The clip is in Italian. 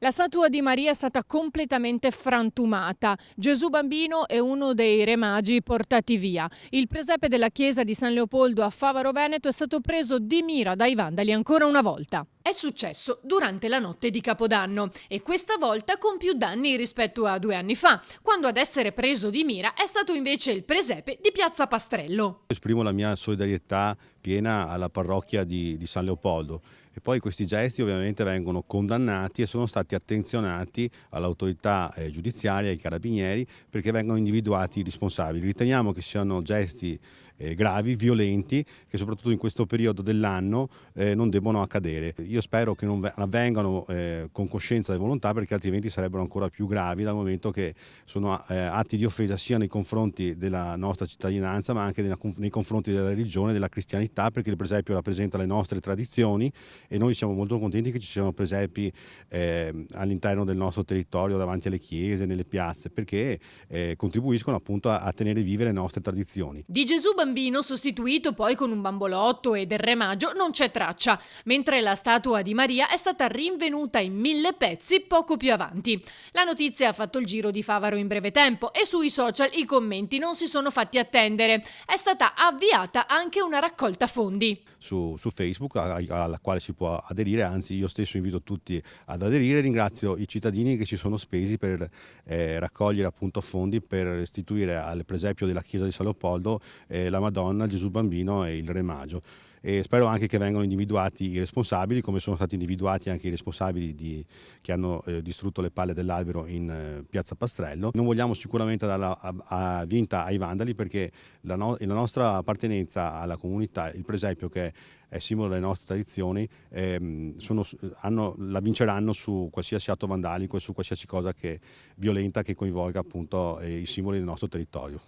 La statua di Maria è stata completamente frantumata. Gesù Bambino è uno dei re magi portati via. Il presepe della chiesa di San Leopoldo a Favaro Veneto è stato preso di mira dai vandali ancora una volta. È successo durante la notte di Capodanno e questa volta con più danni rispetto a 2 anni fa, quando ad essere preso di mira è stato invece il presepe di Piazza Pastrello. Esprimo la mia solidarietà piena alla parrocchia di San Leopoldo e poi questi gesti ovviamente vengono condannati e sono stati attenzionati all'autorità giudiziaria, ai carabinieri, perché vengono individuati i responsabili. Riteniamo che siano gesti gravi, violenti, che soprattutto in questo periodo dell'anno non debbono accadere. Io spero che non avvengano con coscienza e volontà, perché altrimenti sarebbero ancora più gravi, dal momento che sono atti di offesa sia nei confronti della nostra cittadinanza, ma anche nei confronti della religione, della cristianità, perché il presepio rappresenta le nostre tradizioni e noi siamo molto contenti che ci siano presepi all'interno del nostro territorio, davanti alle chiese, nelle piazze, perché contribuiscono appunto a tenere vive le nostre tradizioni. Di Gesù Bambino, sostituito poi con un bambolotto e del Re Maggio, non c'è traccia, mentre la statua di Maria è stata rinvenuta in 1000 pezzi poco più avanti. La notizia ha fatto il giro di Favaro in breve tempo e sui social i commenti non si sono fatti attendere. È stata avviata anche una raccolta fondi. Su Facebook alla quale si può aderire, anzi io stesso invito tutti ad aderire. Ringrazio i cittadini che si sono spesi per raccogliere appunto fondi per restituire al presepio della chiesa di San Leopoldo la Madonna, Gesù Bambino e il Re Magio. E spero anche che vengano individuati i responsabili, come sono stati individuati anche i responsabili che hanno distrutto le palle dell'albero in Piazza Pastrello. Non vogliamo sicuramente darla vinta ai vandali, perché la nostra appartenenza alla comunità, il presepio che è simbolo delle nostre tradizioni, la vinceranno su qualsiasi atto vandalico e su qualsiasi cosa che violenta, che coinvolga appunto i simboli del nostro territorio.